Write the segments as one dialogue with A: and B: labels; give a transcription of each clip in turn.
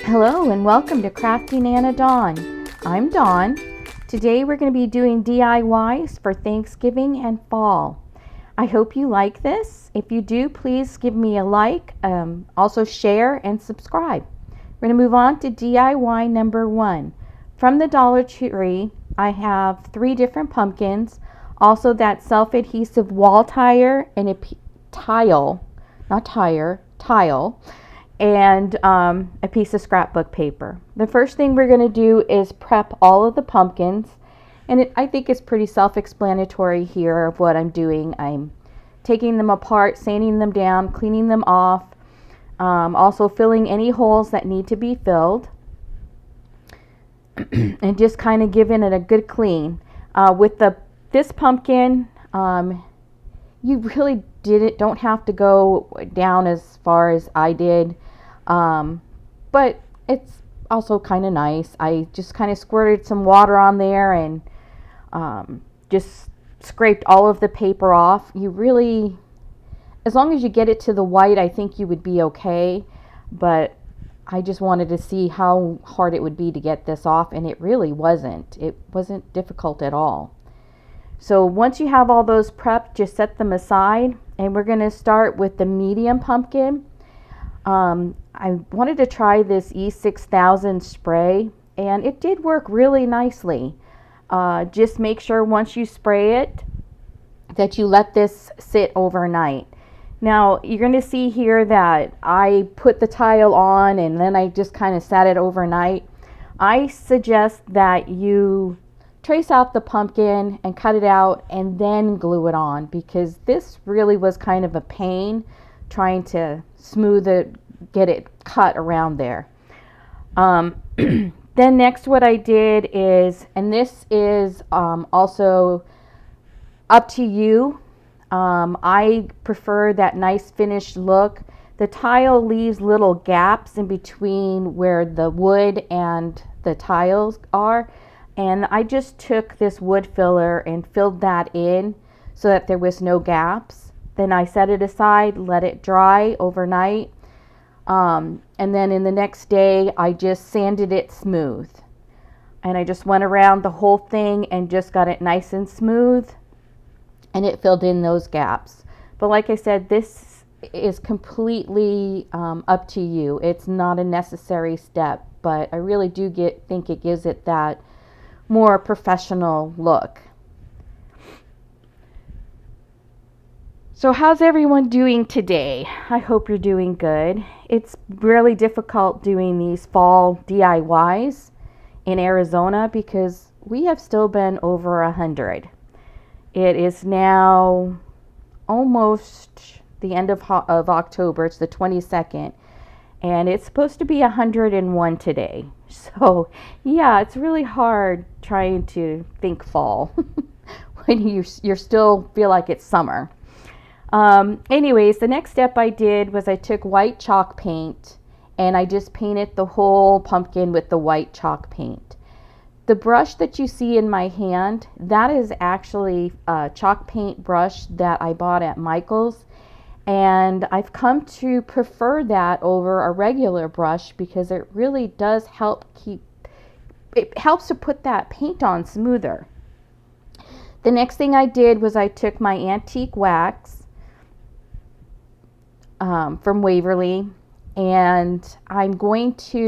A: Hello and welcome to Crafty Nana Dawn. I'm Dawn. Today we're going to be doing DIYs for Thanksgiving and fall. I hope you like this. If you do, please give me a like, also share and subscribe. We're going to move on to DIY number 1. From the Dollartree, I have 3 different pumpkins, also that self-adhesive wall tire and a tile, and a piece of scrapbook paper. The first thing we're going to do is prep all of the pumpkins, and I think it's pretty self-explanatory here of what I'm doing. I'm taking them apart, sanding them down, cleaning them off, also filling any holes that need to be filled, and just kind of giving it a good clean. With this pumpkin, you really don't have to go down as far as I did, but it's also kind of nice. I just kind of squirted some water on there and just scraped all of the paper off. You really, as long as you get it to the white, I think you would be okay, but I just wanted to see how hard it would be to get this off, and it really wasn't. It wasn't difficult at all. So once you have all those prepped, just set them aside, and we're going to start with the medium pumpkin. I wanted to try this E6000 spray, and it did work really nicely. Just make sure once you spray it that you let this sit overnight. Now you're going to see here that I put the tile on and then I just kind of sat it overnight. I suggest that you trace out the pumpkin and cut it out and then glue it on, because this really was kind of a pain trying to smooth it, get it cut around there. Then next what I did is, and this is also up to you, I prefer that nice finished look. The tile leaves little gaps in between where the wood and the tiles are, and I just took this wood filler and filled that in so that there was no gaps. Then I set it aside, let it dry overnight, and then in the next day I just sanded it smooth. And I just went around the whole thing and just got it nice and smooth, and it filled in those gaps. But like I said, this is completely up to you. It's not a necessary step, but I really do think it gives it that more professional look. So how's everyone doing today? I hope you're doing good. It's really difficult doing these fall DIYs in Arizona because we have still been over 100. It is now almost the end of October. It's the 22nd, and it's supposed to be 101 today. So yeah, it's really hard trying to think fall when you still feel like it's summer. Anyways, the next step I did was I took white chalk paint and I just painted the whole pumpkin with the white chalk paint. The brush that you see in my hand, that is actually a chalk paint brush that I bought at Michael's. And I've come to prefer that over a regular brush because it really does it helps to put that paint on smoother. The next thing I did was I took my antique wax from Waverly, and I dipped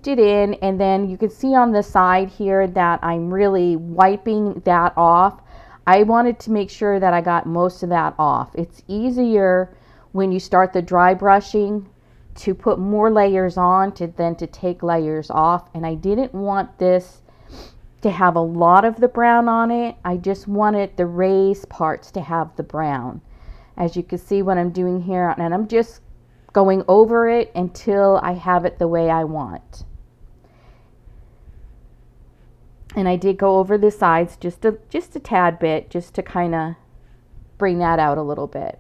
A: it in, and then you can see on the side here that I'm really wiping that off. I wanted to make sure that I got most of that off. It's easier when you start the dry brushing to put more layers on than to take layers off, and I didn't want this to have a lot of the brown on it. I just wanted the raised parts to have the brown. As you can see what I'm doing here, and I'm just going over it until I have it the way I want. And I did go over the sides just a tad bit, just to kind of bring that out a little bit.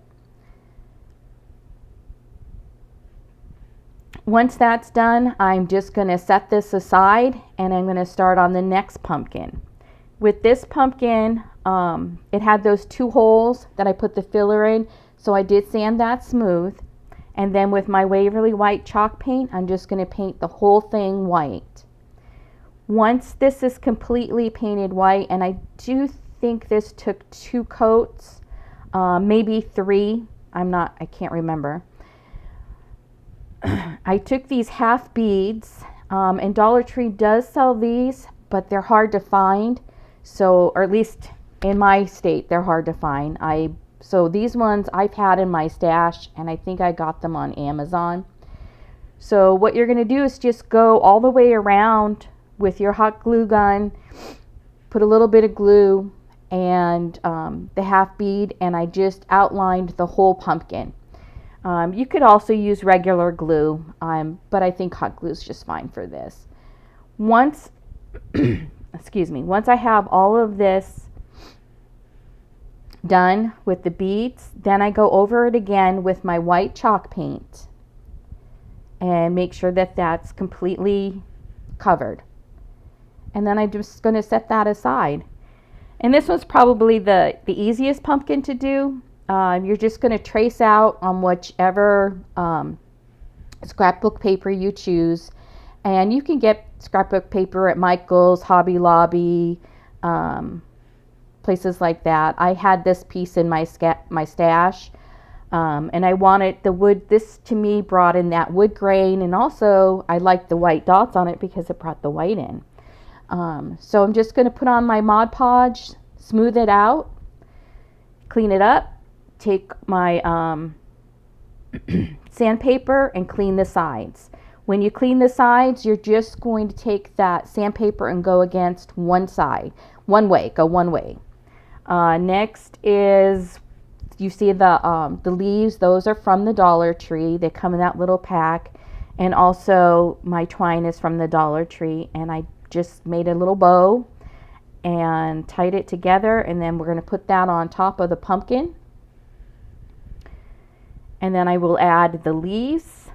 A: Once that's done, I'm just going to set this aside, and I'm going to start on the next pumpkin. With this pumpkin, it had those 2 holes that I put the filler in, so I did sand that smooth. And then with my Waverly White chalk paint, I'm just going to paint the whole thing white. Once this is completely painted white, and I do think this took 2 coats, maybe 3, I can't remember. I took these half beads, and Dollar Tree does sell these, but they're hard to find. So, or at least in my state, they're hard to find. So these ones I've had in my stash, and I think I got them on Amazon. So what you're going to do is just go all the way around with your hot glue gun, put a little bit of glue and the half bead, and I just outlined the whole pumpkin. You could also use regular glue, but I think hot glue is just fine for this. Once, excuse me, once I have all of this done with the beads, then I go over it again with my white chalk paint and make sure that that's completely covered. And then I'm just going to set that aside. And this one's probably the easiest pumpkin to do. You're just going to trace out on whichever scrapbook paper you choose. And you can get scrapbook paper at Michael's, Hobby Lobby, places like that. I had this piece in my stash, and I wanted the wood. This to me brought in that wood grain, and also I liked the white dots on it because it brought the white in. So I'm just going to put on my Mod Podge, smooth it out, clean it up, take my sandpaper and clean the sides. When you clean the sides, you're just going to take that sandpaper and go against one side, one way, go one way. Next is, you see the leaves, those are from the Dollar Tree. They come in that little pack. And also my twine is from the Dollar Tree, and I just made a little bow and tied it together, and then we're going to put that on top of the pumpkin. And then I will add the leaves.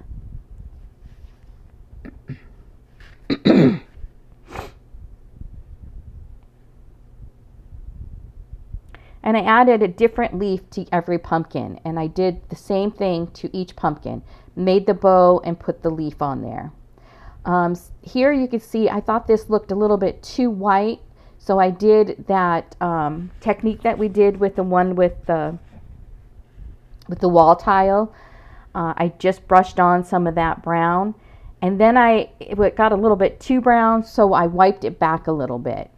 A: And I added a different leaf to every pumpkin, and I did the same thing to each pumpkin. Made the bow and put the leaf on there. Here you can see I thought this looked a little bit too white, so I did that technique that we did with the one with the wall tile. I just brushed on some of that brown, and then it got a little bit too brown, so I wiped it back a little bit.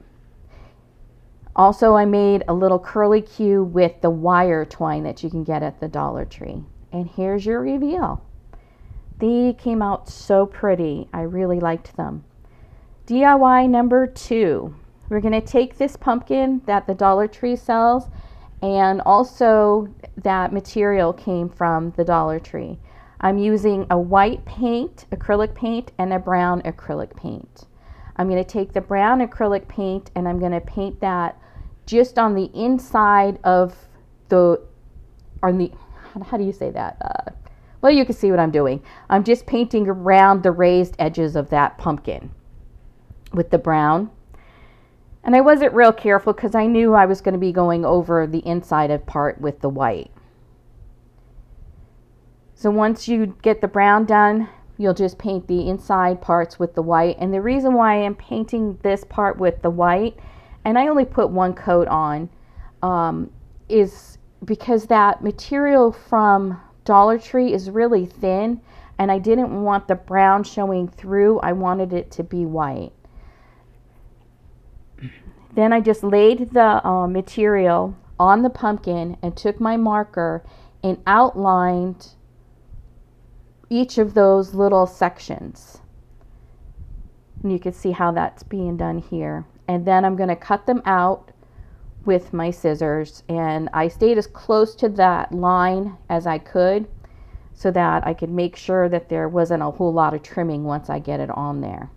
A: Also, I made a little curly Q with the wire twine that you can get at the Dollar Tree. And here's your reveal. They came out so pretty. I really liked them. DIY number 2. We're going to take this pumpkin that the Dollar Tree sells, and also that material came from the Dollar Tree. I'm using a white paint, acrylic paint, and a brown acrylic paint. I'm going to take the brown acrylic paint and I'm going to paint that just on the inside of how do you say that? Well, you can see what I'm doing. I'm just painting around the raised edges of that pumpkin with the brown. And I wasn't real careful because I knew I was going to be going over the inside of part with the white. So once you get the brown done, you'll just paint the inside parts with the white. And the reason why I'm painting this part with the white, and I only put 1 coat on, is because that material from Dollar Tree is really thin, and I didn't want the brown showing through. I wanted it to be white. Then I just laid the material on the pumpkin and took my marker and outlined each of those little sections. And you can see how that's being done here. And then I'm going to cut them out with my scissors, and I stayed as close to that line as I could so that I could make sure that there wasn't a whole lot of trimming once I get it on there.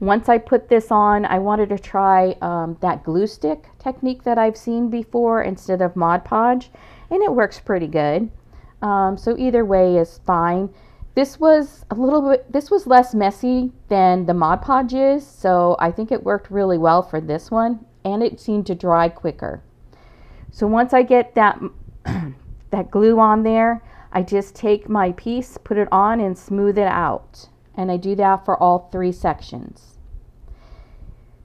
A: Once I put this on, I wanted to try that glue stick technique that I've seen before instead of Mod Podge, and it works pretty good. So either way is fine. This was less messy than the Mod Podge is, so I think it worked really well for this one, and it seemed to dry quicker. So once I get that that glue on there, I just take my piece, put it on, and smooth it out. And I do that for all 3 sections.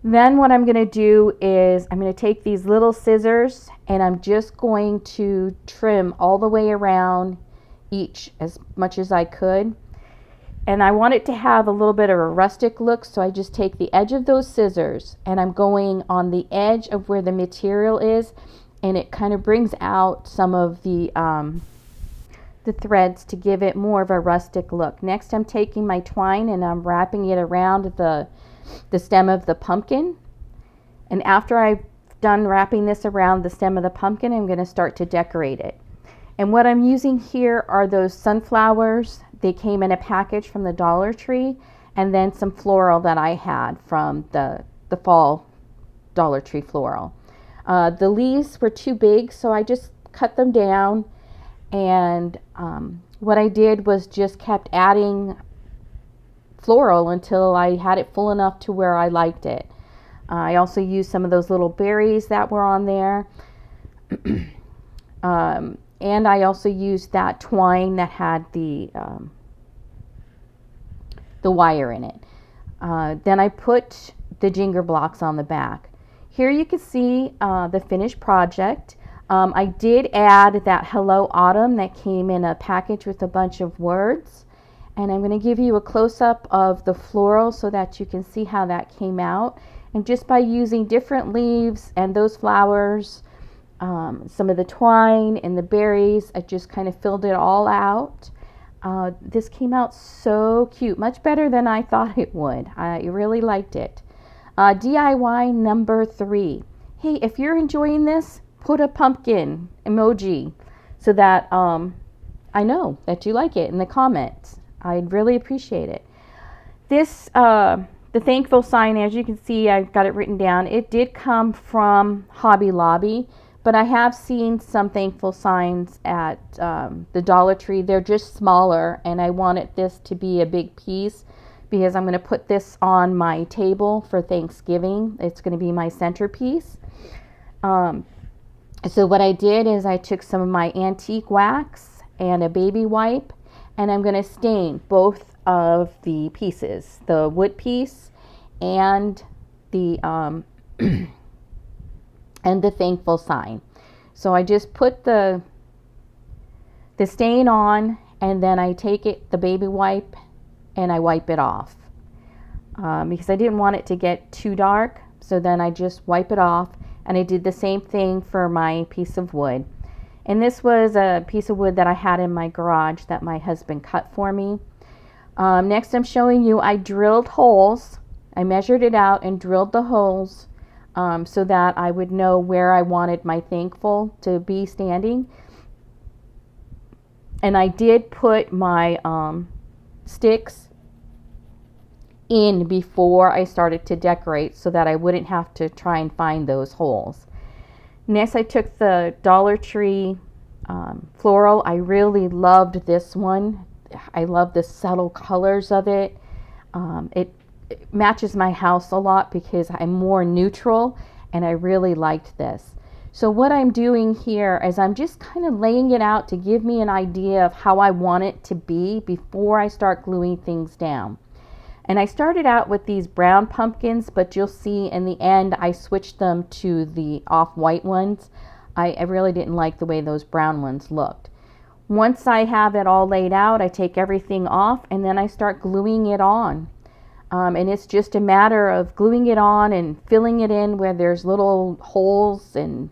A: Then what I'm going to do is I'm going to take these little scissors and I'm just going to trim all the way around each as much as I could. And I want it to have a little bit of a rustic look, so I just take the edge of those scissors and I'm going on the edge of where the material is, and it kind of brings out some of the threads to give it more of a rustic look. Next, I'm taking my twine and I'm wrapping it around the stem of the pumpkin. And after I've done wrapping this around the stem of the pumpkin, I'm going to start to decorate it. And what I'm using here are those sunflowers. They came in a package from the Dollar Tree, and then some floral that I had from the fall Dollar Tree floral. The leaves were too big, so I just cut them down, and what I did was just kept adding floral until I had it full enough to where I liked it. I also used some of those little berries that were on there. And I also used that twine that had the wire in it. Then I put the ginger blocks on the back. Here you can see the finished project. I did add that Hello Autumn that came in a package with a bunch of words. And I'm going to give you a close-up of the floral so that you can see how that came out. And just by using different leaves and those flowers, some of the twine and the berries, I just kind of filled it all out. This came out so cute, much better than I thought it would. I really liked it. DIY number 3. Hey, if you're enjoying this, put a pumpkin emoji so that I know that you like it in the comments. I'd really appreciate it. This, the thankful sign, as you can see, I've got it written down. It did come from Hobby Lobby, but I have seen some thankful signs at the Dollar Tree. They're just smaller, and I wanted this to be a big piece because I'm going to put this on my table for Thanksgiving. It's going to be my centerpiece. So what I did is I took some of my antique wax and a baby wipe, and I'm going to stain both of the pieces, the wood piece and the and the thankful sign. So I just put the stain on, and then I take the baby wipe and I wipe it off because I didn't want it to get too dark. So then I just wipe it off, and I did the same thing for my piece of wood. And this was a piece of wood that I had in my garage that my husband cut for me. Next, I'm showing you I drilled holes. I measured it out and drilled the holes so that I would know where I wanted my thankful to be standing. And I did put my sticks in before I started to decorate so that I wouldn't have to try and find those holes. Next, I took the Dollar Tree floral. I really loved this one. I love the subtle colors of it. It matches my house a lot because I'm more neutral, and I really liked this. So what I'm doing here is I'm just kind of laying it out to give me an idea of how I want it to be before I start gluing things down. And I started out with these brown pumpkins, but you'll see in the end I switched them to the off-white ones. I really didn't like the way those brown ones looked. Once I have it all laid out, I take everything off and then I start gluing it on. And it's just a matter of gluing it on and filling it in where there's little holes and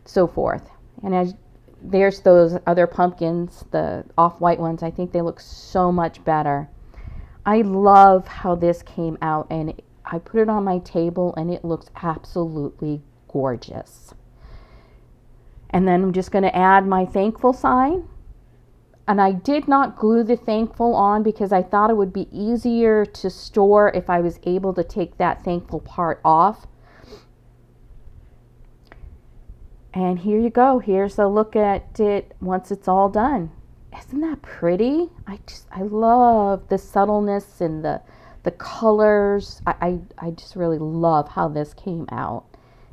A: so forth. And there's those other pumpkins, the off-white ones. I think they look so much better. I love how this came out, and I put it on my table and it looks absolutely gorgeous. And then I'm just going to add my thankful sign. And I did not glue the thankful on because I thought it would be easier to store if I was able to take that thankful part off. And here you go. Here's a look at it once it's all done. Isn't that pretty? I love the subtleness and the colors. I just really love how this came out.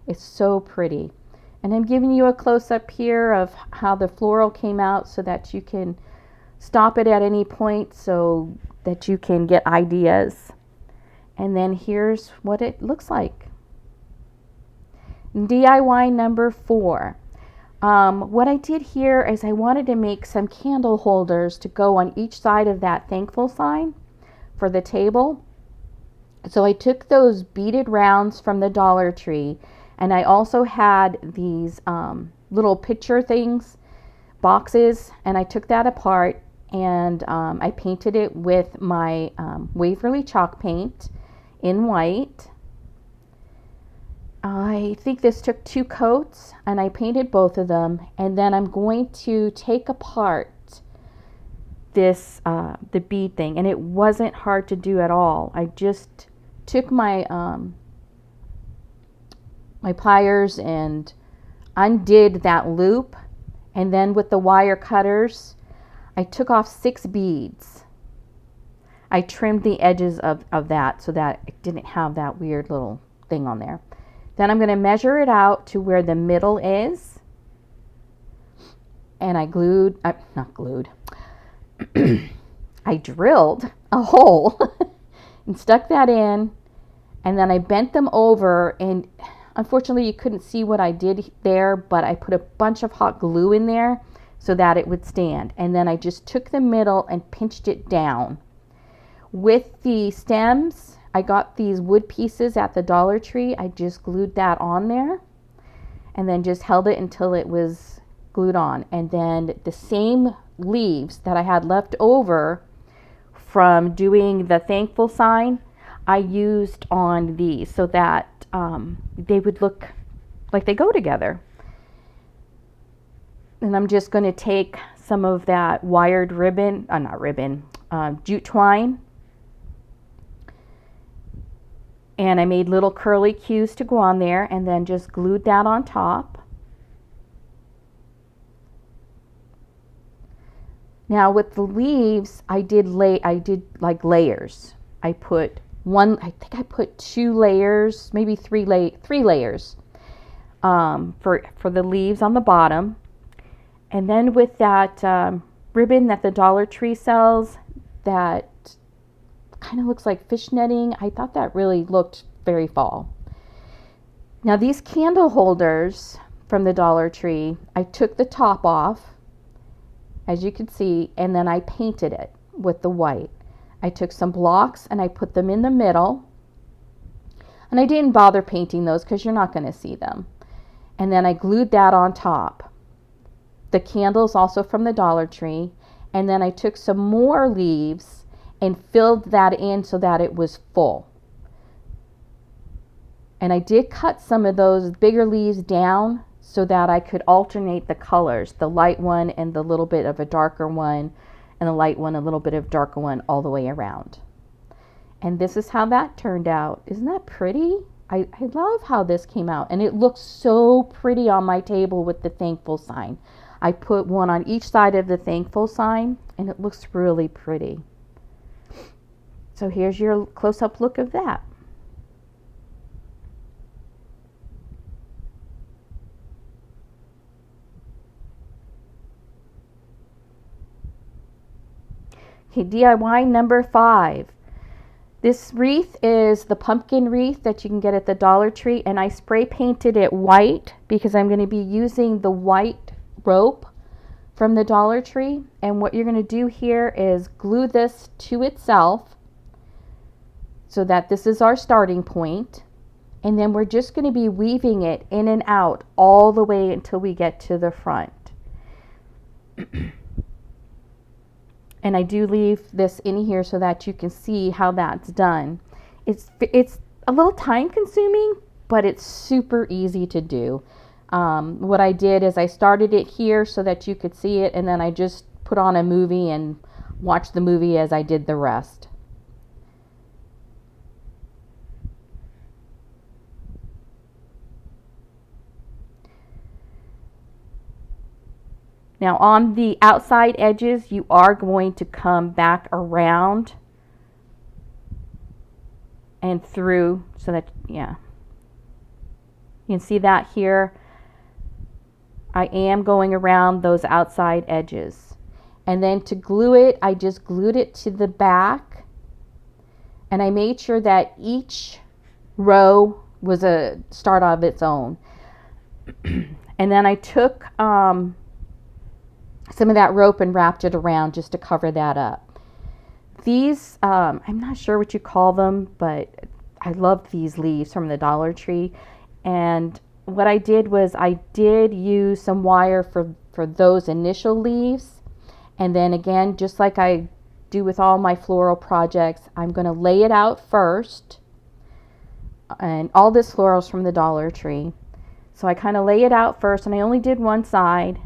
A: It's so pretty. And I'm giving you a close-up here of how the floral came out so that you can stop it at any point so that you can get ideas. And then here's what it looks like. DIY number 4. What I did here is I wanted to make some candle holders to go on each side of that thankful sign for the table. So I took those beaded rounds from the Dollar Tree, and I also had these little picture things, boxes, and I took that apart and I painted it with my Waverly chalk paint in white. I think this took 2 coats, and I painted both of them, and then I'm going to take apart this the bead thing, and it wasn't hard to do at all. I just took my my pliers and undid that loop, and then with the wire cutters I took off 6 beads. I trimmed the edges of that so that it didn't have that weird little thing on there. Then I'm going to measure it out to where the middle is, and I glued, not glued, I drilled a hole and stuck that in, and then I bent them over, and unfortunately you couldn't see what I did there, but I put a bunch of hot glue in there so that it would stand, and then I just took the middle and pinched it down. With the stems, I got these wood pieces at the Dollar Tree. I just glued that on there and then just held it until it was glued on. And then the same leaves that I had left over from doing the thankful sign, I used on these so that they would look like they go together. And I'm just going to take some of that wired ribbon, jute twine, and I made little curly cues to go on there, and then just glued that on top. Now with the leaves, I did like layers. I put I think I put 2 layers, maybe 3 layers for the leaves on the bottom. And then with that ribbon that the Dollar Tree sells, that kind of looks like fish netting, I thought that really looked very fall. Now these candle holders from the Dollar Tree, I took the top off, as you can see, and then I painted it with the white. I took some blocks and I put them in the middle, and I didn't bother painting those because you're not going to see them. And then I glued that on top. The candles also from the Dollar Tree, and then I took some more leaves and filled that in so that it was full. And I did cut some of those bigger leaves down so that I could alternate the colors, the light one and the little bit of a darker one, and the light one, a little bit of darker one, all the way around. And this is how that turned out. Isn't that pretty? I love how this came out, and it looks so pretty on my table with the thankful sign. I put one on each side of the thankful sign, and it looks really pretty. So here's your close-up look of that. Okay, DIY number 5. This wreath is the pumpkin wreath that you can get at the Dollar Tree, and I spray painted it white because I'm going to be using the white rope from the Dollar Tree. And what you're going to do here is glue this to itself so that this is our starting point, and then we're just going to be weaving it in and out all the way until we get to the front. And I do leave this in here so that you can see how that's done. It's a little time consuming, but it's super easy to do. What I did is I started it here so that you could see it, and then I just put on a movie and watched the movie as I did the rest. Now on the outside edges, you are going to come back around and through so that, yeah, you can see that here. I am going around those outside edges. And then to glue it, I just glued it to the back, and I made sure that each row was a start of its own. And then I took some of that rope and wrapped it around just to cover that up. These, I'm not sure what you call them, but I love these leaves from the Dollar Tree. And what I did was I did use some wire for those initial leaves. And then again, just like I do with all my floral projects, I'm going to lay it out first. And all this floral's from the Dollar Tree. So I kind of lay it out first, and I only did one side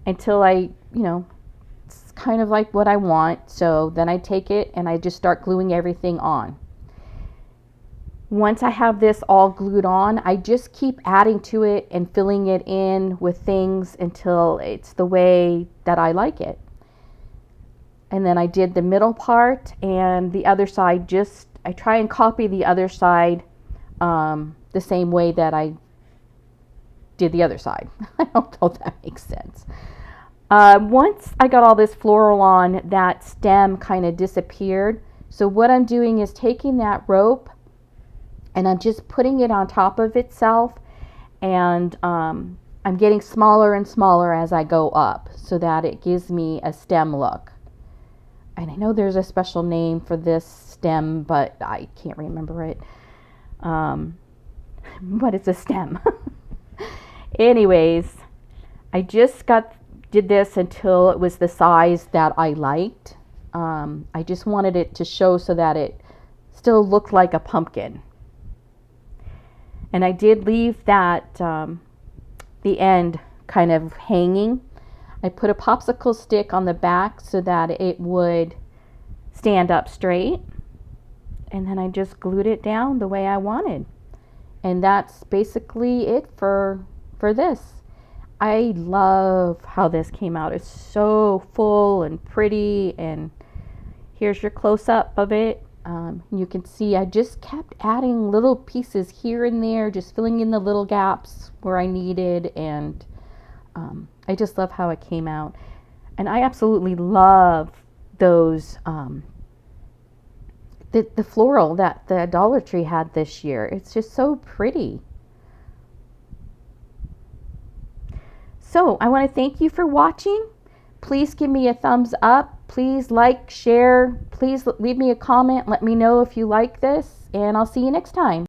A: until it's kind of like what I want. So then I take it and I just start gluing everything on. Once I have this all glued on, I just keep adding to it and filling it in with things until it's the way that I like it. And then I did the middle part, and the other side, I try and copy the other side the same way that I did the other side. I don't know if that makes sense. Once I got all this floral on, that stem kind of disappeared. So what I'm doing is taking that rope and I'm just putting it on top of itself, and I'm getting smaller and smaller as I go up so that it gives me a stem look. And I know there's a special name for this stem, but I can't remember it. But it's a stem. Anyways, I just did this until it was the size that I liked. I just wanted it to show so that it still looked like a pumpkin. And I did leave that the end kind of hanging. I put a popsicle stick on the back so that it would stand up straight. And then I just glued it down the way I wanted. And that's basically it for this. I love how this came out. It's so full and pretty. And here's your close-up of it. You can see I just kept adding little pieces here and there, just filling in the little gaps where I needed. And I just love how it came out. And I absolutely love those the floral that the Dollar Tree had this year. It's just so pretty. So I want to thank you for watching. Please give me a thumbs up. Please like, share. Please leave me a comment. Let me know if you like this, and I'll see you next time.